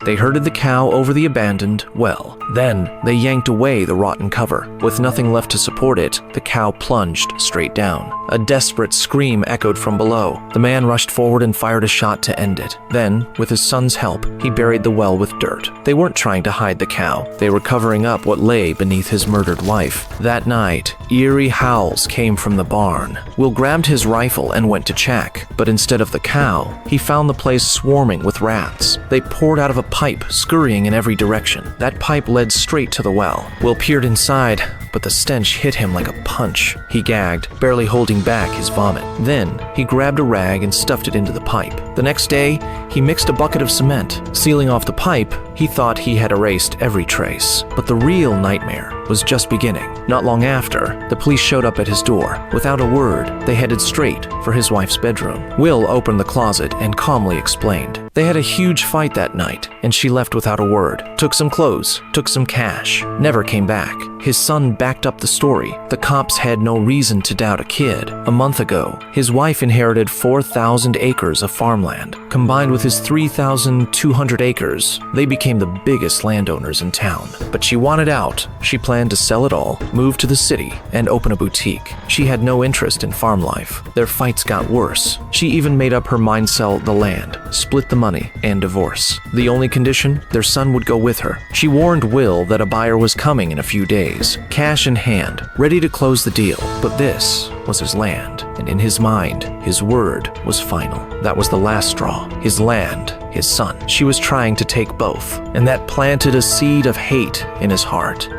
They herded the cow over the abandoned well. Then, they yanked away the rotten cover. With nothing left to support it, the cow plunged straight down. A desperate scream echoed from below. The man rushed forward and fired a shot to end it. Then, with his son's help, he buried the well with dirt. They weren't trying to hide the cow. They were covering up what lay beneath his murdered wife. That night, eerie howls came from the barn. Will grabbed his rifle and went to check, but instead of the cow, he found the place swarming with rats. They poured out of a pipe, scurrying in every direction. That pipe led straight to the well. Will peered inside, but the stench hit him like a punch. He gagged, barely holding back his vomit. Then, he grabbed a rag and stuffed it into the pipe. The next day, he mixed a bucket of cement. Sealing off the pipe, he thought he had erased every trace. But the real nightmare was just beginning. Not long after, the police showed up at his door. Without a word, they headed straight for his wife's bedroom. Will opened the closet and calmly explained. They had a huge fight that night, and she left without a word. Took some clothes, took some cash, never came back. His son backed up the story. The cops had no reason to doubt a kid. A month ago, his wife inherited 4,000 acres of farmland. Combined with his 3,200 acres, they became the biggest landowners in town. But she wanted out. She planned to sell it all, move to the city, and open a boutique. She had no interest in farm life. Their fights got worse. She even made up her mind to sell the land, split the money, and divorce. The only condition, their son would go with her. She warned Will that a buyer was coming in a few days, cash in hand, ready to close the deal. But this was his land, and in his mind, his word was final. That was the last straw. His land, his son. She was trying to take both, and that planted a seed of hate in his heart.